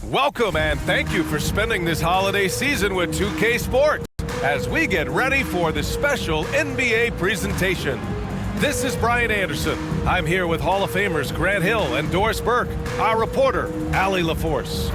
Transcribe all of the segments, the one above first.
Welcome and thank you for spending this holiday season with 2K Sports as we get ready for the special NBA presentation. This is Brian Anderson. I'm here with Hall of Famers Grant Hill and Doris Burke, our reporter, Allie LaForce.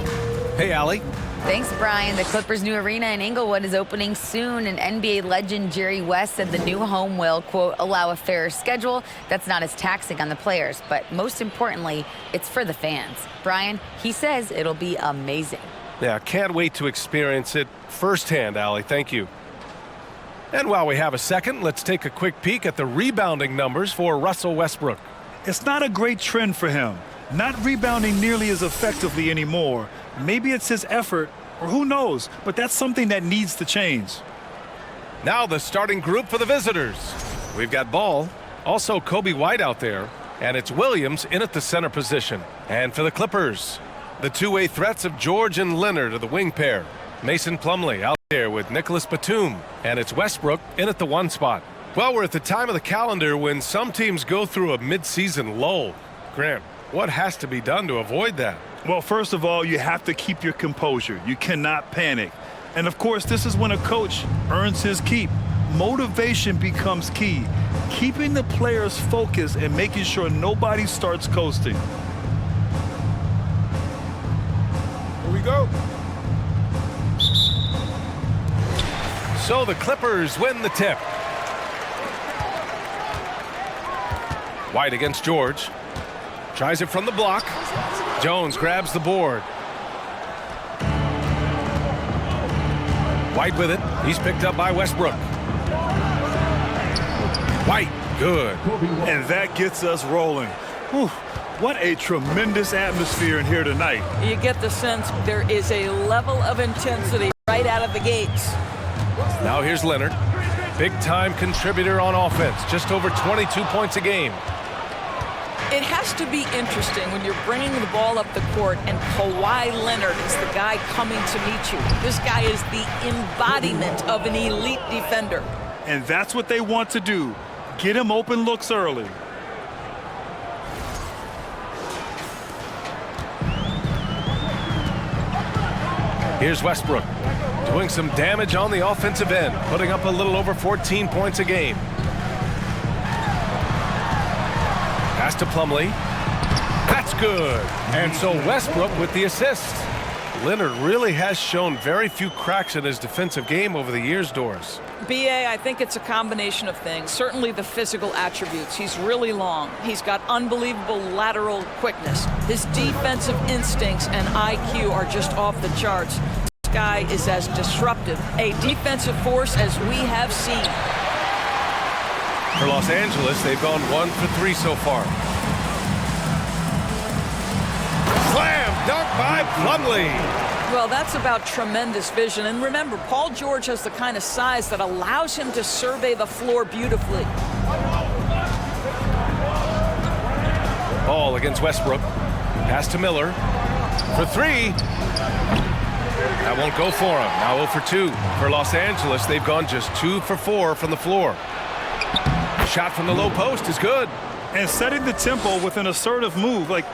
Hey, Allie. Thanks, Brian. The Clippers' new arena in Inglewood is opening soon, and NBA legend Jerry West said the new home will, quote, allow a fairer schedule that's not as taxing on the players. But most importantly, it's for the fans. Brian, he says it'll be amazing. Yeah, can't wait to experience it firsthand, Allie. Thank you. And while we have a second, let's take a quick peek at the rebounding numbers for Russell Westbrook. It's not a great trend for him. Not rebounding nearly as effectively anymore. Maybe it's his effort, or who knows, but that's something that needs to change. Now the starting group for the visitors. We've got Ball, also Kobe White out there, and it's Williams in at the center position. And for the Clippers, the two-way threats of George and Leonard are the wing pair. Mason Plumlee out there with Nicholas Batum, and it's Westbrook in at the one spot. Well, we're at the time of the calendar when some teams go through a mid-season lull. Grant, what has to be done to avoid that? Well, first of all, you have to keep your composure. You cannot panic. And, of course, this is when a coach earns his keep. Motivation becomes key. Keeping the players focused and making sure nobody starts coasting. Here we go. So the Clippers win the tip. White against George. Tries it from the block. Jones grabs the board. White with it. He's picked up by Westbrook. White, good. And that gets us rolling. Whew, what a tremendous atmosphere in here tonight. You get the sense there is a level of intensity right out of the gates. Now here's Leonard. Big-time contributor on offense. Just over 22 points a game. It has to be interesting when you're bringing the ball up the court and Kawhi Leonard is the guy coming to meet you. This guy is the embodiment of an elite defender. And that's what they want to do. Get him open looks early. Here's Westbrook doing some damage on the offensive end, putting up a little over 14 points a game. Pass to Plumlee. That's good. And so Westbrook with the assist. Leonard really has shown very few cracks in his defensive game over the years, Doris. B.A., I think it's a combination of things. Certainly the physical attributes. He's really long. He's got unbelievable lateral quickness. His defensive instincts and IQ are just off the charts. This guy is as disruptive a defensive force as we have seen. For Los Angeles, they've gone 1 for 3 so far. Slam dunk by Plumlee. Well, that's about tremendous vision. And remember, Paul George has the kind of size that allows him to survey the floor beautifully. Ball against Westbrook. Pass to Miller. For 3. That won't go for him. Now 0 for 2. For Los Angeles, they've gone just 2 for 4 from the floor. Shot from the low post is good. And setting the tempo with an assertive move. Like,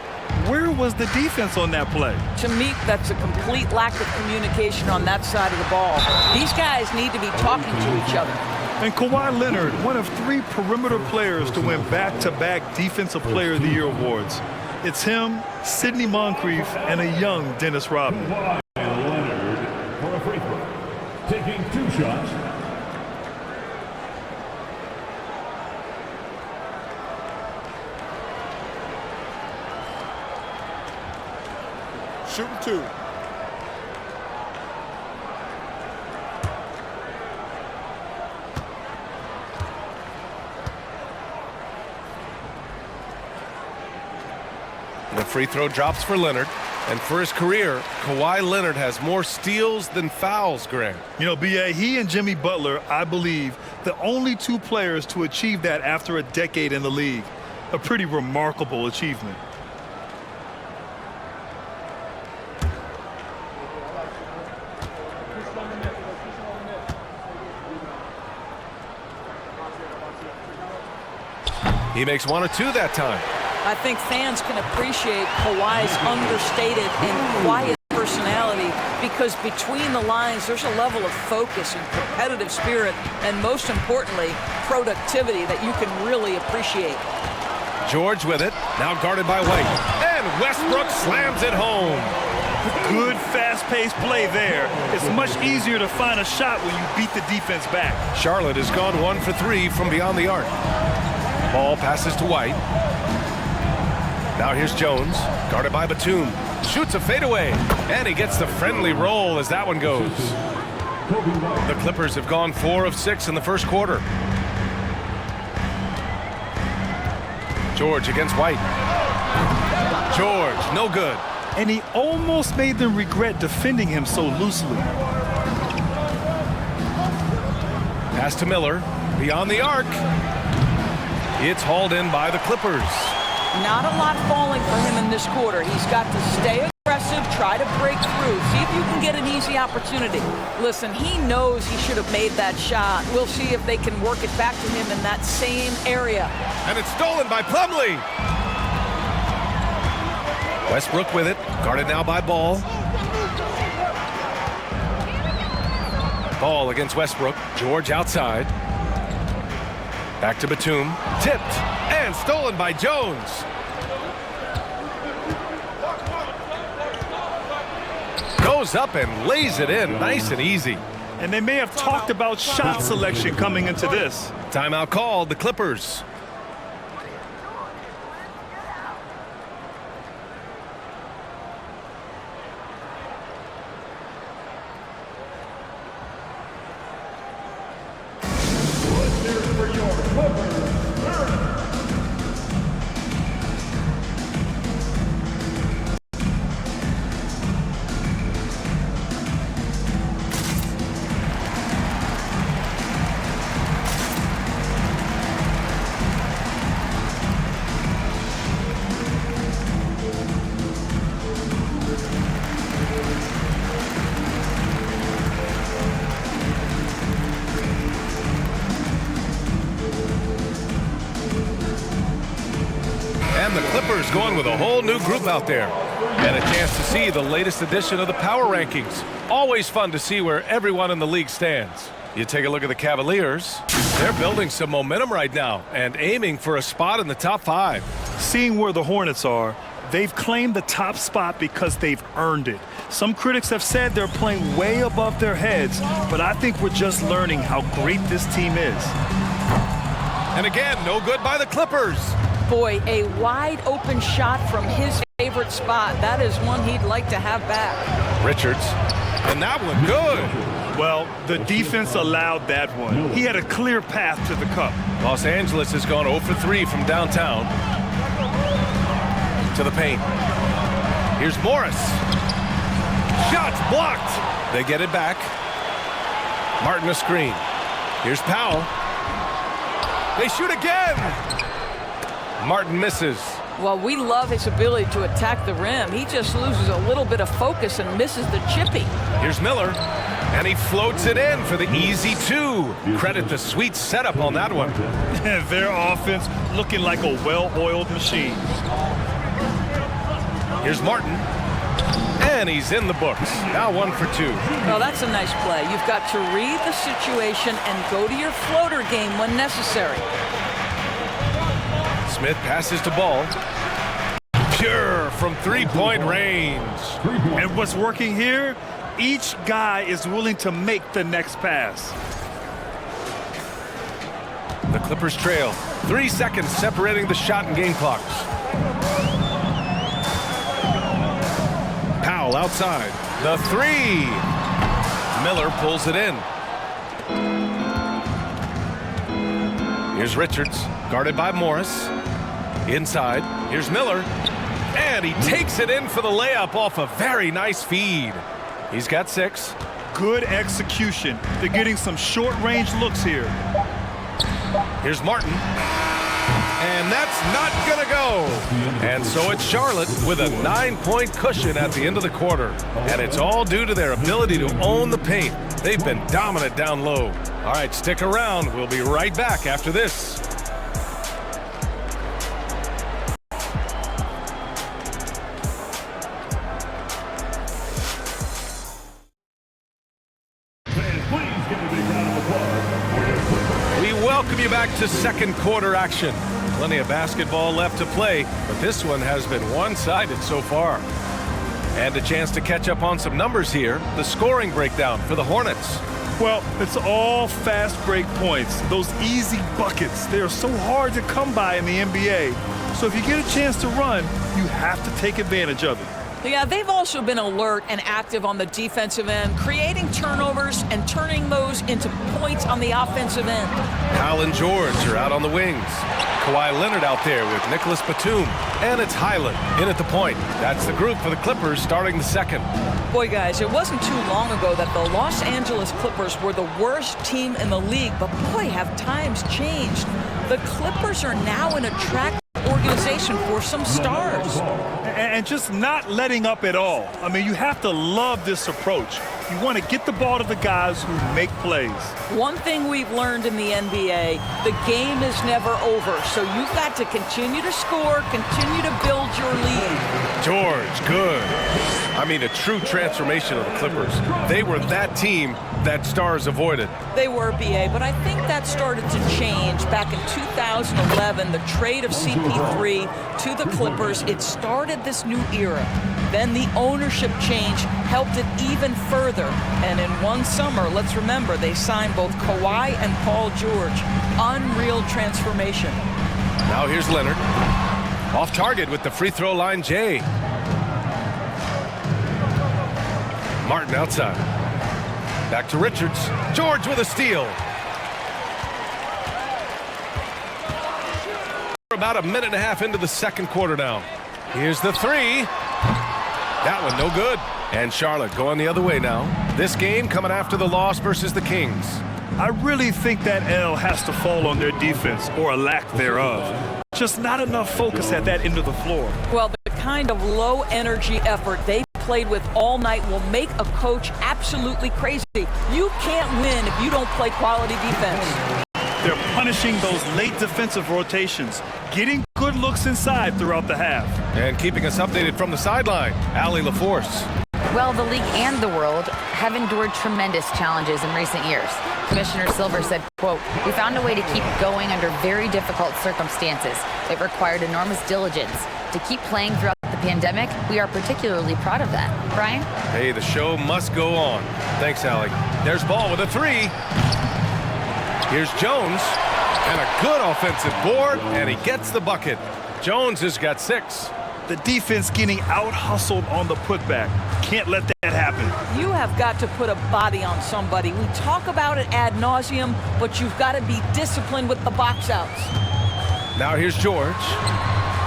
where was the defense on that play? To me, that's a complete lack of communication on that side of the ball. These guys need to be talking to each other. And Kawhi Leonard, one of 3 perimeter players to win back-to-back Defensive Player of the Year awards. It's him, Sidney Moncrief, and a young Dennis Rodman. Leonard for a free throw, taking 2 shots. Shooting 2. The free throw drops for Leonard. And for his career, Kawhi Leonard has more steals than fouls, Grant. You know, B.A., he and Jimmy Butler, I believe, the only 2 players to achieve that after a decade in the league. A pretty remarkable achievement. He makes 1 or 2 that time. I think fans can appreciate Kawhi's understated and quiet personality, because between the lines, there's a level of focus and competitive spirit, and most importantly, productivity that you can really appreciate. George with it, now guarded by White. And Westbrook slams it home. Good fast-paced play there. It's much easier to find a shot when you beat the defense back. Charlotte has gone 1 for 3 from beyond the arc. Ball passes to White. Now here's Jones, guarded by Batum. Shoots a fadeaway, and he gets the friendly roll as that one goes. The Clippers have gone 4 of 6 in the first quarter. George against White. George, no good. And he almost made them regret defending him so loosely. Pass to Miller, beyond the arc. It's hauled in by the Clippers. Not a lot falling for him in this quarter. He's got to stay aggressive, try to break through, see if you can get an easy opportunity. Listen, he knows he should have made that shot. We'll see if they can work it back to him in that same area. And it's stolen by Plumlee. Westbrook with it, guarded now by Ball. Ball against Westbrook. George outside. Back to Batum. Tipped and stolen by Jones. Goes up and lays it in nice and easy. And they may have talked about shot selection coming into this. Timeout called, the Clippers. And the Clippers going with a whole new group out there. And a chance to see the latest edition of the power rankings. Always fun to see where everyone in the league stands. You take a look at the Cavaliers. They're building some momentum right now and aiming for a spot in the top 5. Seeing where the Hornets are, they've claimed the top spot because they've earned it. Some critics have said they're playing way above their heads, but I think we're just learning how great this team is. And again, no good by the Clippers. Boy, a wide open shot from his favorite spot. That is one he'd like to have back. Richards, and that one good. Well, the defense allowed that one. He had a clear path to the cup. Los Angeles has gone 0 for 3 from downtown to the paint. Here's Morris. Shots blocked. They get it back. Martin a screen. Here's Powell. They shoot again. Martin misses. Well, we love his ability to attack the rim. He just loses a little bit of focus and misses the chippy. Here's Miller, and he floats it in for the easy 2. Credit the sweet setup on that one. Their offense looking like a well-oiled machine. Here's Martin, and he's in the books. Now 1 for 2. Well, that's a nice play. You've got to read the situation and go to your floater game when necessary. Smith passes to Ball. Pure from three-point range. And what's working here, each guy is willing to make the next pass. The Clippers trail. 3 seconds separating the shot and game clocks. Powell outside. The 3. Miller pulls it in. Here's Richards, guarded by Morris. Inside, here's Miller, and he takes it in for the layup off a very nice feed. He's got 6. Good execution. They're getting some short-range looks here. Here's Martin, and that's not gonna go. And so it's Charlotte with a 9-point cushion at the end of the quarter. And it's all due to their ability to own the paint. They've been dominant down low. All right, stick around. We'll be right back after this. welcome you back to second quarter action. Plenty of basketball left to play, but this one has been one-sided so far. And a chance to catch up on some numbers here. The scoring breakdown for the Hornets. Well, it's all fast break points. Those easy buckets, they are so hard to come by in the NBA. So if you get a chance to run, you have to take advantage of it. Yeah, they've also been alert and active on the defensive end, creating turnovers and turning those into points on the offensive end. Hal and George are out on the wings. Kawhi Leonard out there with Nicholas Batum. And it's Highland in at the point. That's the group for the Clippers starting the second. Boy, guys, it wasn't too long ago that the Los Angeles Clippers were the worst team in the league. But boy, have times changed. The Clippers are now an attractive organization for some stars. And just not letting up at all. I mean, you have to love this approach. You want to get the ball to the guys who make plays. One thing we've learned in the NBA, the game is never over. So you've got to continue to score, continue to build your lead. George, good. I mean, a true transformation of the Clippers. They were that team that stars avoided. They were, BA, but I think that started to change back in 2011, the trade of CP3 to the Clippers. It started this new era. Then the ownership change helped it even further. And in one summer, let's remember, they signed both Kawhi and Paul George. Unreal transformation. Now here's Leonard. Off target with the free throw line, Jay. Martin outside. Back to Richards. George with a steal. About a minute and a half into the second quarter now. Here's the three. That one no good. And Charlotte going the other way now. This game coming after the loss versus the Kings. I really think that L has to fall on their defense, or a lack thereof. Just not enough focus at that end of the floor. Well, the kind of low energy effort they played with all night will make a coach absolutely crazy. You can't win if you don't play quality defense. They're punishing those late defensive rotations, getting good looks inside throughout the half. And keeping us updated from the sideline, Allie LaForce. Well, the league and the world have endured tremendous challenges in recent years. Commissioner Silver said, quote, "We found a way to keep going under very difficult circumstances. It required enormous diligence. To keep playing throughout the pandemic, we are particularly proud of that." Brian? Hey, the show must go on. Thanks, Allie. There's Ball with a three. Here's Jones. And a good offensive board, and he gets the bucket. Jones has got 6. The defense getting out-hustled on the putback. Can't let that happen. You have got to put a body on somebody. We talk about it ad nauseum, but you've got to be disciplined with the box outs. Now here's George.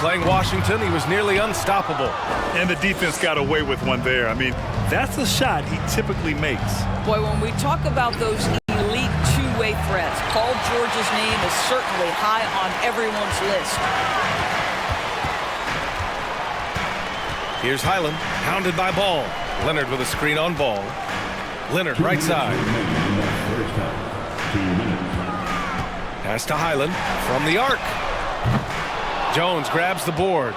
Playing Washington, he was nearly unstoppable. And the defense got away with one there. I mean, that's a shot he typically makes. Boy, when we talk about those elite two-way threats, Paul George's name is certainly high on everyone's list. Here's Highland, pounded by Ball. Leonard with a screen on Ball. Leonard right side. Pass to Highland from the arc. Jones grabs the board.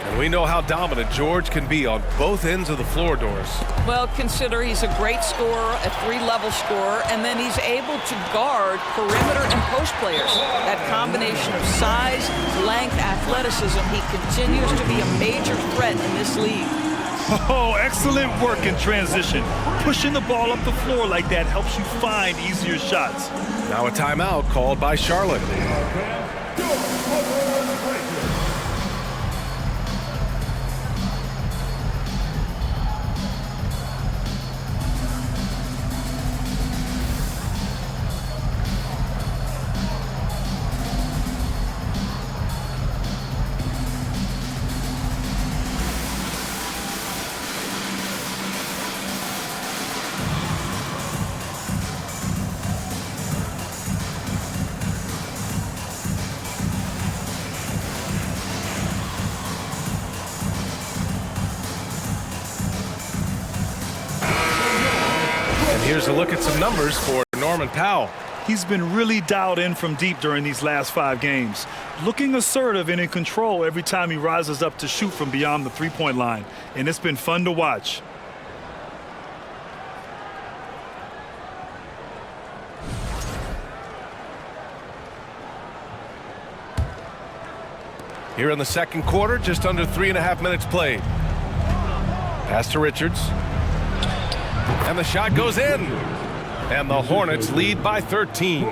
And we know how dominant George can be on both ends of the floor, Doris. Well, consider he's a great scorer, a three-level scorer, and then he's able to guard perimeter and post players. That combination of size, length, athleticism, he continues to be a major threat in this league. Oh, excellent work in transition. Pushing the ball up the floor like that helps you find easier shots. Now a timeout called by Charlotte. Here's a look at some numbers for Norman Powell. He's been really dialed in from deep during these last 5 games. Looking assertive and in control every time he rises up to shoot from beyond the three-point line. And it's been fun to watch. Here in the second quarter, just under 3.5 minutes played. Pass to Richards. And the shot goes in. And the Hornets lead by 13.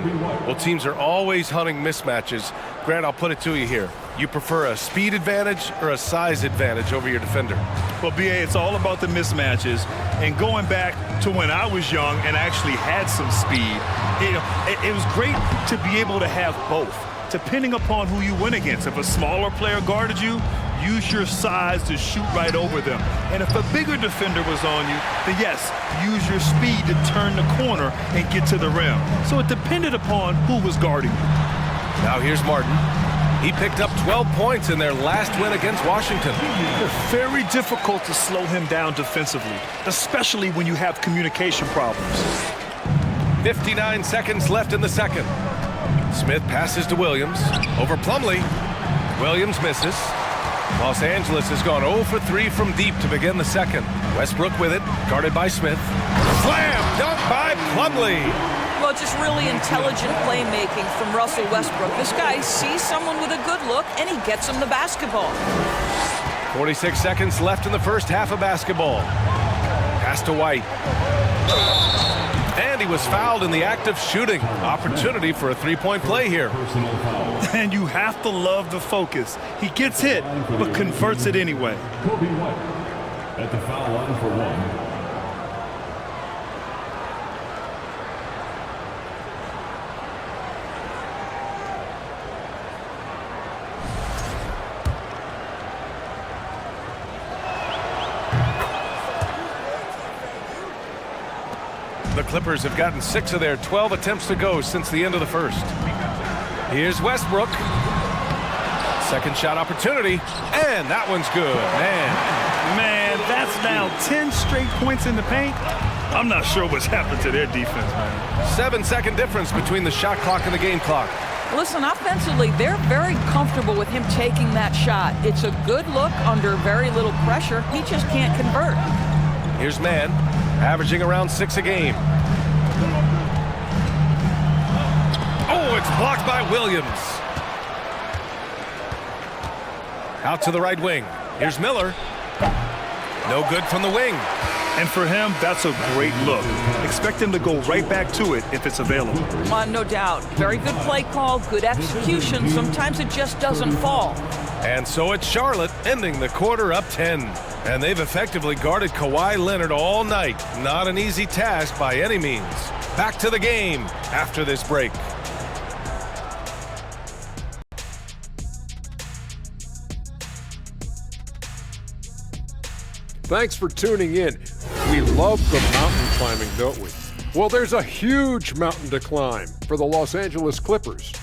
Well, teams are always hunting mismatches. Grant, I'll put it to you here. You prefer a speed advantage or a size advantage over your defender? Well, BA, it's all about the mismatches. And going back to when I was young and actually had some speed, it was great to be able to have both, depending upon who you went against. If a smaller player guarded you, use your size to shoot right over them. And if a bigger defender was on you, then yes, use your speed to turn the corner and get to the rim. So it depended upon who was guarding you. Now here's Martin. He picked up 12 points in their last win against Washington. It's very difficult to slow him down defensively, especially when you have communication problems. 59 seconds left in the second. Smith passes to Williams. Over Plumlee. Williams misses. Los Angeles has gone 0 for 3 from deep to begin the second. Westbrook with it, guarded by Smith. Slam dunk by Plumlee. Well, just really intelligent playmaking from Russell Westbrook. This guy sees someone with a good look, and he gets him the basketball. 46 seconds left in the first half of basketball. Pass to White. And he was fouled in the act of shooting. Opportunity for a three-point play here. And you have to love the focus. He gets hit, but converts it anyway. Kobe White at the foul line for one. The Clippers have gotten 6 of their 12 attempts to go since the end of the first. Here's Westbrook. Second shot opportunity, and that one's good. Man, that's now 10 straight points in the paint. I'm not sure what's happened to their defense, man. 7-second difference between the shot clock and the game clock. Listen, offensively, they're very comfortable with him taking that shot. It's a good look under very little pressure. He just can't convert. Here's Mann, averaging around 6 a game. Oh, it's blocked by Williams. Out to the right wing. Here's Miller. No good from the wing. And for him, that's a great look. Expect him to go right back to it if it's available. No doubt. Very good play call, good execution. Sometimes it just doesn't fall. And so it's Charlotte ending the quarter up 10. And they've effectively guarded Kawhi Leonard all night. Not an easy task by any means. Back to the game after this break. Thanks for tuning in. We love the mountain climbing, don't we? Well, there's a huge mountain to climb for the Los Angeles Clippers.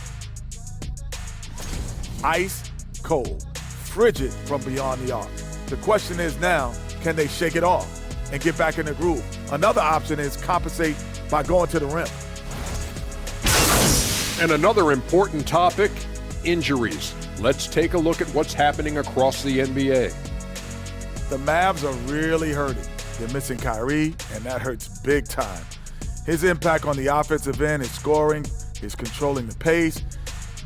Ice cold, frigid from beyond the arc. The question is now, can they shake it off and get back in the groove? Another option is compensate by going to the rim. And another important topic, injuries. Let's take a look at what's happening across the NBA. The Mavs are really hurting. They're missing Kyrie, and that hurts big time. His impact on the offensive end is scoring, is controlling the pace.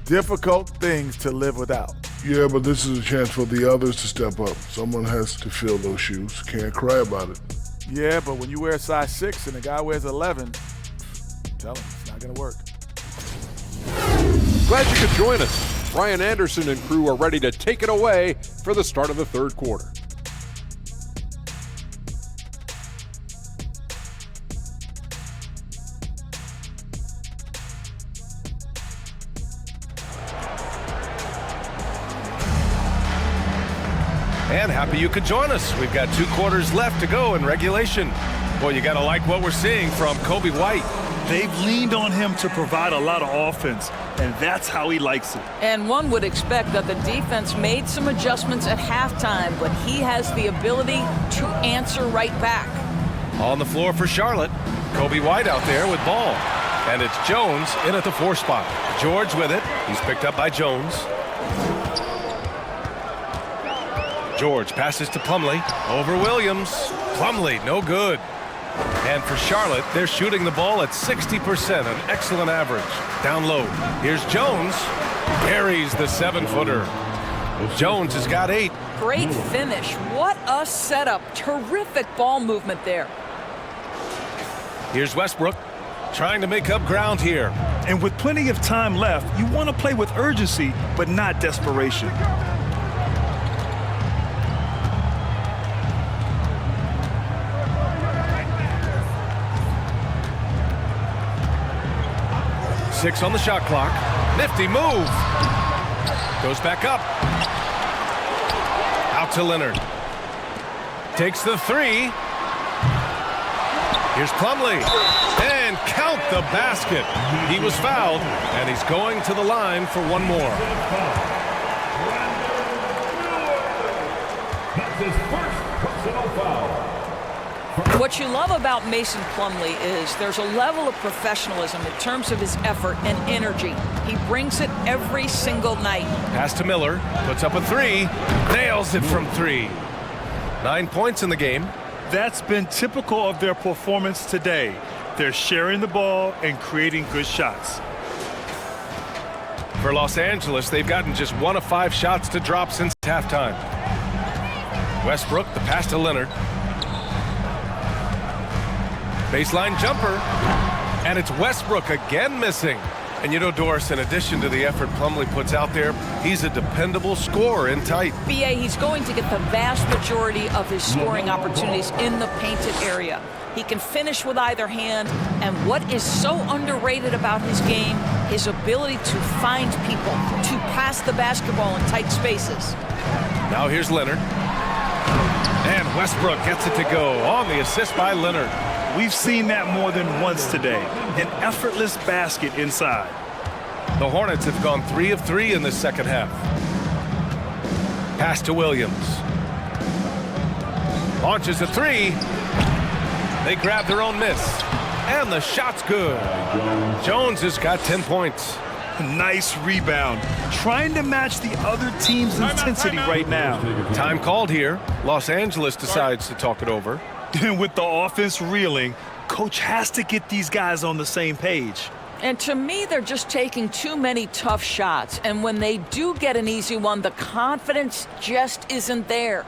Difficult things to live without. Yeah, but this is a chance for the others to step up. Someone has to fill those shoes. Can't cry about it. Yeah, but when you wear a size 6 and the guy wears 11, tell him it's not going to work. Glad you could join us. Ryan Anderson and crew are ready to take it away for the start of the third quarter. And happy you could join us. We've got 2 quarters left to go in regulation. Boy, you got to like what we're seeing from Kobe White. They've leaned on him to provide a lot of offense, and that's how he likes it. And one would expect that the defense made some adjustments at halftime, but he has the ability to answer right back. On the floor for Charlotte, Kobe White out there with ball. And it's Jones in at the 4 spot. George with it. He's picked up by Jones. George passes to Plumlee. Over Williams. Plumlee, no good. And for Charlotte, they're shooting the ball at 60%, an excellent average. Down low. Here's Jones. Carries the 7-footer. Jones has got 8. Great finish. What a setup. Terrific ball movement there. Here's Westbrook trying to make up ground here. And with plenty of time left, you want to play with urgency, but not desperation. Six on the shot clock. Nifty move. Goes back up. Out to Leonard. Takes the 3. Here's Plumlee. And count the basket. He was fouled, and he's going to the line for one more. That's his first personal foul. What you love about Mason Plumlee is there's a level of professionalism in terms of his effort and energy. He brings it every single night. Pass to Miller. Puts up a 3. Nails it from 3. 9 points in the game. That's been typical of their performance today. They're sharing the ball and creating good shots. For Los Angeles, they've gotten just 1 of 5 shots to drop since halftime. Westbrook, the pass to Leonard. Baseline jumper. And it's Westbrook again missing. And you know, Doris, in addition to the effort Plumlee puts out there, he's a dependable scorer in tight. BA, he's going to get the vast majority of his scoring opportunities in the painted area. He can finish with either hand, and what is so underrated about his game, his ability to find people, to pass the basketball in tight spaces. Now here's Leonard. And Westbrook gets it to go on the assist by Leonard. We've seen that more than once today. An effortless basket inside. The Hornets have gone 3 of 3 in this second half. Pass to Williams. Launches a 3. They grab their own miss. And the shot's good. Jones has got 10 points. Nice rebound. Trying to match the other team's intensity right now. Time called here. Los Angeles decides to talk it over. And with the offense reeling, coach has to get these guys on the same page. And to me, they're just taking too many tough shots. And when they do get an easy one, the confidence just isn't there.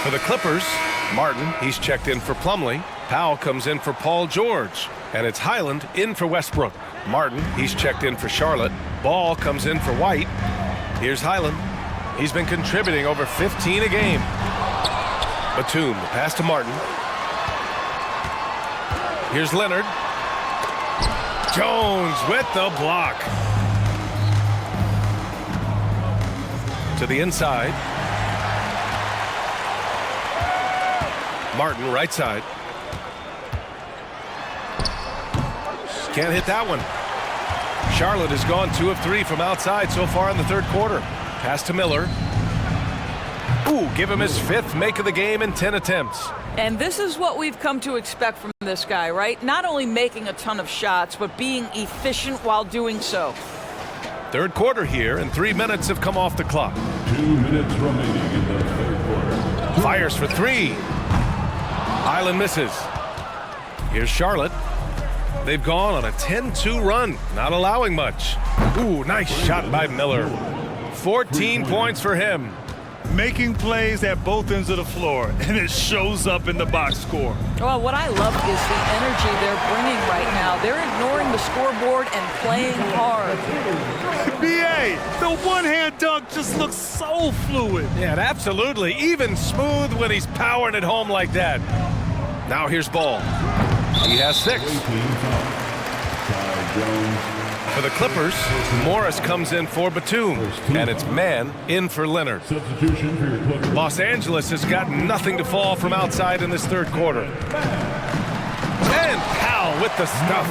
For the Clippers, Martin, he's checked in for Plumlee. Powell comes in for Paul George. And it's Highland in for Westbrook. Martin, he's checked in for Charlotte. Ball comes in for White. Here's Highland. He's been contributing over 15 a game. Batum, the pass to Martin. Here's Leonard. Jones with the block. To the inside. Martin, right side. Can't hit that one. Charlotte has gone 2 of 3 from outside so far in the third quarter. Pass to Miller. Ooh, give him his 5th make of the game in 10 attempts. And this is what we've come to expect from this guy, right? Not only making a ton of shots, but being efficient while doing so. Third quarter here, and 3 minutes have come off the clock. 2 minutes remaining in the third quarter. Fires for 3. Island misses. Here's Charlotte. They've gone on a 10-2 run, not allowing much. Ooh, nice shot by Miller. 14 points for him. making plays at both ends of the floor, and it shows up in the box score. Well, what I love is the energy they're bringing right now. They're ignoring the scoreboard and playing hard. B.A., the one-hand dunk just looks so fluid. Yeah, and absolutely. Even smooth when he's powering it home like that. Now here's Ball. He has 6. For the Clippers, Morris comes in for Batum, and it's man in for Leonard. Substitution for your Clippers. Los Angeles has got nothing to fall from outside in this third quarter. And Powell with the stuff.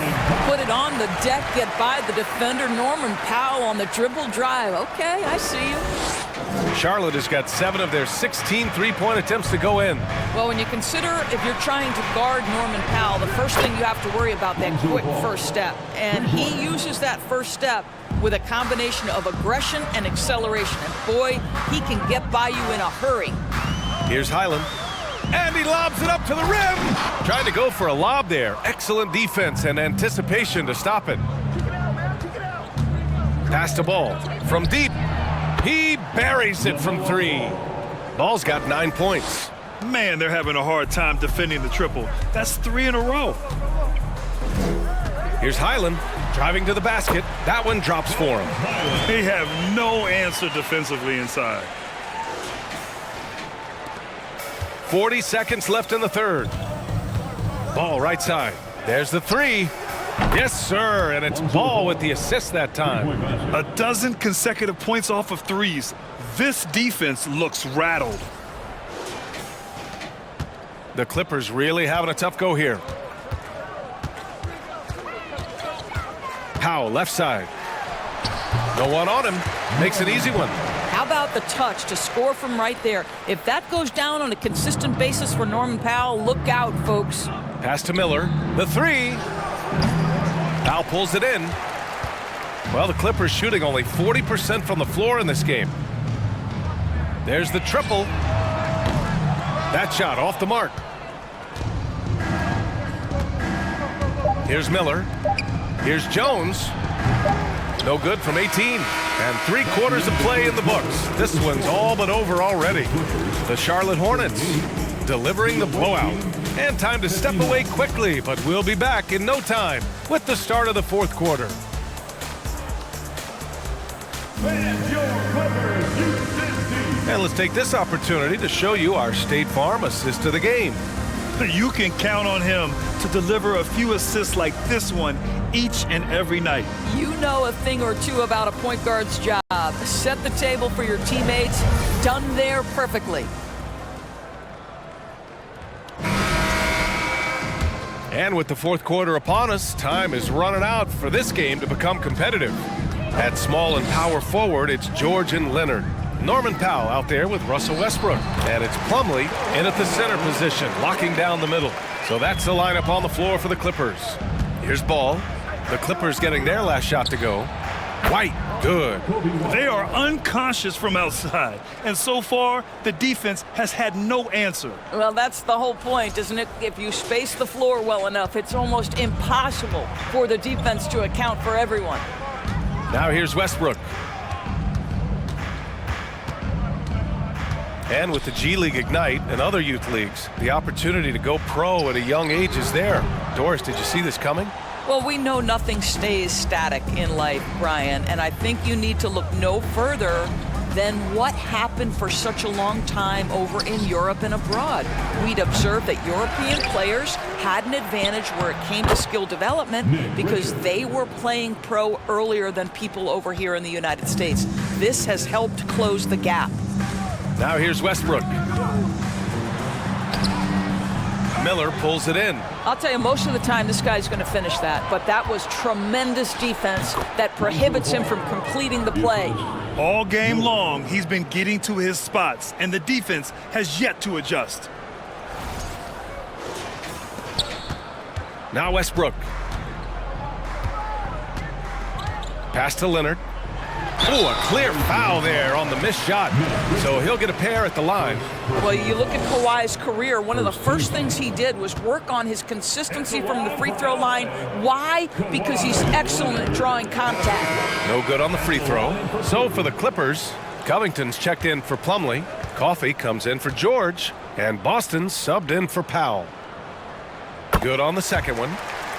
Put it on the deck, get by the defender. Norman Powell on the dribble drive. Okay, I see you. Charlotte has got 7 of their 16 three-point attempts to go in. Well, when you consider if you're trying to guard Norman Powell, the first thing you have to worry about that quick first step. And he uses that first step with a combination of aggression and acceleration. And boy, he can get by you in a hurry. Here's Highland. And he lobs it up to the rim. Trying to go for a lob there. Excellent defense and anticipation to stop it. Pass to Ball from deep. He buries it from 3. Ball's got 9 points. Man, they're having a hard time defending the triple. That's 3 in a row. Here's Highland driving to the basket. That one drops for him. They have no answer defensively inside. 40 seconds left in the third. Ball right side. There's the 3. Yes, sir, and it's Ball with the assist that time. A dozen consecutive points off of 3s. This defense looks rattled. The Clippers really having a tough go here. Powell, left side. No one on him. Makes an easy one. How about the touch to score from right there? If that goes down on a consistent basis for Norman Powell, look out, folks. Pass to Miller. The 3. Powell pulls it in. Well, the Clippers shooting only 40% from the floor in this game. There's the triple. That shot off the mark. Here's Miller. Here's Jones. No good from 18. And 3/4 of play in the books. This one's all but over already. The Charlotte Hornets delivering the blowout. And time to step away quickly, but we'll be back in no time with the start of the fourth quarter. And let's take this opportunity to show you our State Farm assist of the game. You can count on him to deliver a few assists like this one each and every night. You know a thing or two about a point guard's job. Set the table for your teammates. Done there perfectly. And with the fourth quarter upon us, time is running out for this game to become competitive. At small and power forward, it's George and Leonard. Norman Powell out there with Russell Westbrook. And it's Plumlee in at the center position, locking down the middle. So that's the lineup on the floor for the Clippers. Here's Ball. The Clippers getting their last shot to go. White, good. They are unconscious from outside. And so far, the defense has had no answer. Well, that's the whole point, isn't it? If you space the floor well enough, it's almost impossible for the defense to account for everyone. Now here's Westbrook. And with the G League Ignite and other youth leagues, the opportunity to go pro at a young age is there. Doris, did you see this coming? Well, we know nothing stays static in life, Brian, and I think you need to look no further than what happened for such a long time over in Europe and abroad. We'd observed that European players had an advantage where it came to skill development because they were playing pro earlier than people over here in the United States. This has helped close the gap. Now here's Westbrook. Miller pulls it in. I'll tell you, most of the time this guy's going to finish that, but that was tremendous defense that prohibits him from completing the play. All game long, he's been getting to his spots, and the defense has yet to adjust. Now Westbrook. Pass to Leonard. Oh, a clear foul there on the missed shot. So he'll get a pair at the line. Well, you look at Kawhi's career, one of the first things he did was work on his consistency from the free throw line. Why? Because he's excellent at drawing contact. No good on the free throw. So for the Clippers, Covington's checked in for Plumlee. Coffey comes in for George, and Boston subbed in for Powell. Good on the second one.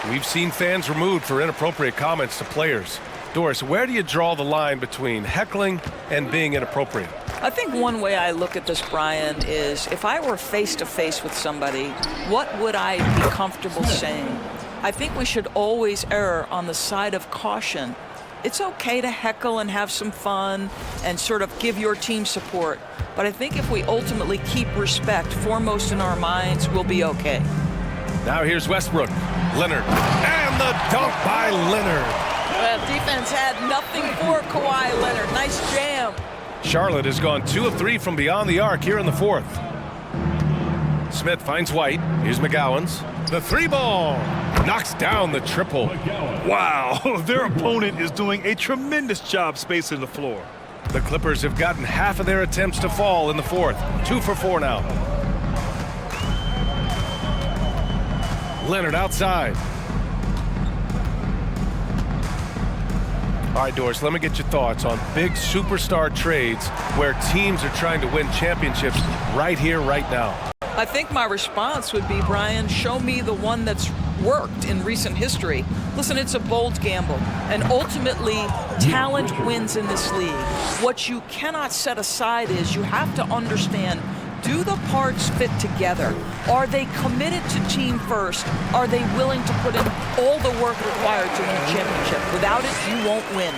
We've seen fans removed for inappropriate comments to players. Doris, where do you draw the line between heckling and being inappropriate? I think one way I look at this, Brian, is if I were face-to-face with somebody, what would I be comfortable saying? I think we should always err on the side of caution. It's okay to heckle and have some fun and sort of give your team support. But I think if we ultimately keep respect foremost in our minds, we'll be okay. Now here's Westbrook. Leonard. And the dunk by Leonard. Well, defense had nothing for Kawhi Leonard. Nice jam. Charlotte has gone 2 of 3 from beyond the arc here in the fourth. Smith finds White. Here's McGowan's. The 3-ball. Knocks down the triple. Wow, their opponent is doing a tremendous job spacing the floor. The Clippers have gotten half of their attempts to fall in the fourth. 2 for 4 now. Leonard outside. All right, Doris, let me get your thoughts on big superstar trades where teams are trying to win championships right here, right now. I think my response would be, Brian, show me the one that's worked in recent history. Listen, it's a bold gamble, and ultimately talent wins in this league. What you cannot set aside is you have to understand, do the parts fit together? Are they committed to team first? Are they willing to put in all the work required to win a championship? Without it, you won't win.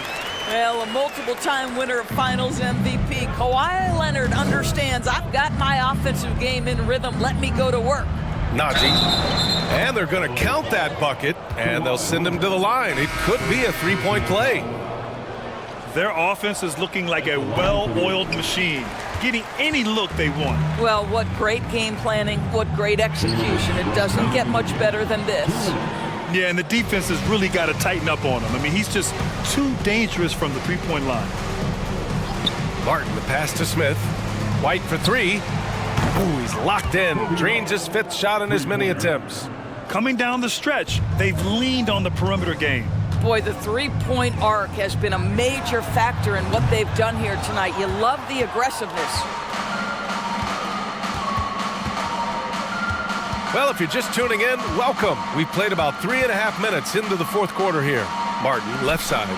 Well, a multiple-time winner of Finals MVP, Kawhi Leonard understands, I've got my offensive game in rhythm. Let me go to work. Najee. And they're going to count that bucket, and they'll send him to the line. It could be a three-point play. Their offense is looking like a well-oiled machine, getting any look they want. Well, what great game planning, what great execution. It doesn't get much better than this. Yeah, and the defense has really got to tighten up on him. I mean, he's just too dangerous from the three-point line. Martin, the pass to Smith. White for 3. Ooh, he's locked in. Drains his 5th shot in as many attempts. Coming down the stretch, they've leaned on the perimeter game. Boy, the three-point arc has been a major factor in what they've done here tonight. You love the aggressiveness. Well, if you're just tuning in, welcome. We've played about 3.5 minutes into the fourth quarter here. Martin, left side.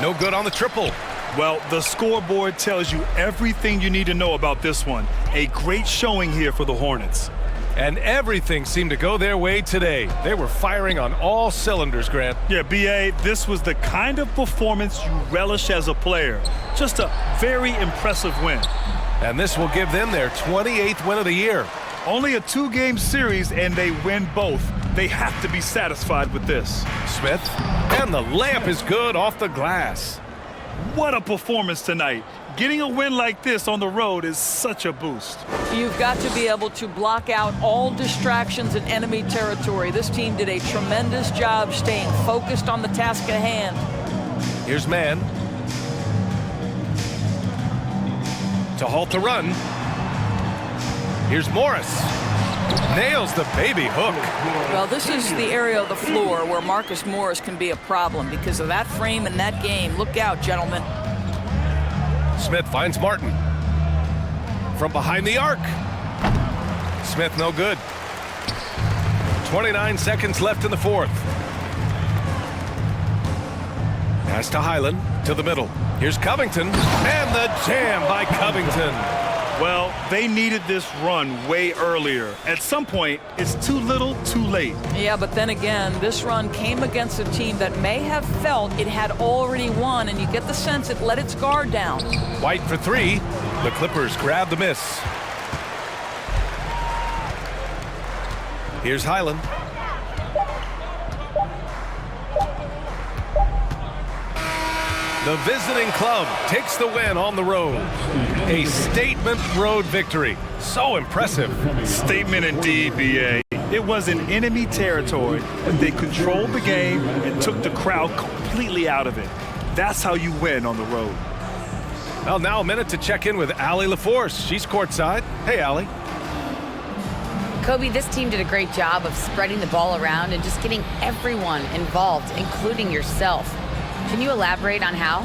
No good on the triple. Well, the scoreboard tells you everything you need to know about this one. A great showing here for the Hornets. And everything seemed to go their way today. They were firing on all cylinders, Grant. Yeah, B.A., this was the kind of performance you relish as a player. Just a very impressive win. And this will give them their 28th win of the year. Only a 2-game series, and they win both. They have to be satisfied with this. Smith, and the layup is good off the glass. What a performance tonight. Getting a win like this on the road is such a boost. You've got to be able to block out all distractions in enemy territory. This team did a tremendous job staying focused on the task at hand. Here's Mann. To halt the run. Here's Morris. Nails the baby hook. Well, this is the area of the floor where Marcus Morris can be a problem because of that frame and that game. Look out, gentlemen. Smith finds Martin. From behind the arc. Smith no good. 29 seconds left in the fourth. Pass to Highland, to the middle. Here's Covington, and the jam by Covington. Well, they needed this run way earlier. At some point, it's too little, too late. Yeah, but then again, this run came against a team that may have felt it had already won, and you get the sense it let its guard down. White for 3. The Clippers grab the miss. Here's Highland. The visiting club takes the win on the road. A statement road victory. So impressive. Statement indeed, B.A. It was in enemy territory, but they controlled the game and took the crowd completely out of it. That's how you win on the road. Well, now a minute to check in with Allie LaForce. She's courtside. Hey, Allie. Kobe, this team did a great job of spreading the ball around and just getting everyone involved, including yourself. Can you elaborate on how?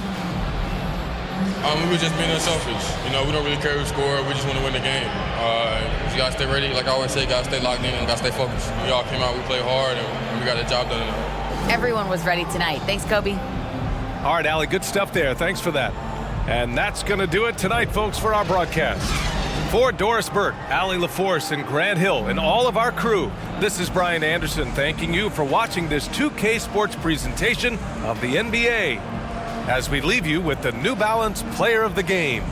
We were just being unselfish. You know, we don't really care who scored. We just want to win the game. You got to stay ready. Like I always say, got to stay locked in and got to stay focused. We all came out, we played hard, and we got the job done tonight. Everyone was ready tonight. Thanks, Kobe. All right, Allie, good stuff there. Thanks for that. And that's going to do it tonight, folks, for our broadcast. For Doris Burt, Allie LaForce, and Grant Hill, and all of our crew, this is Brian Anderson thanking you for watching this 2K Sports presentation of the NBA, as we leave you with the New Balance Player of the Game.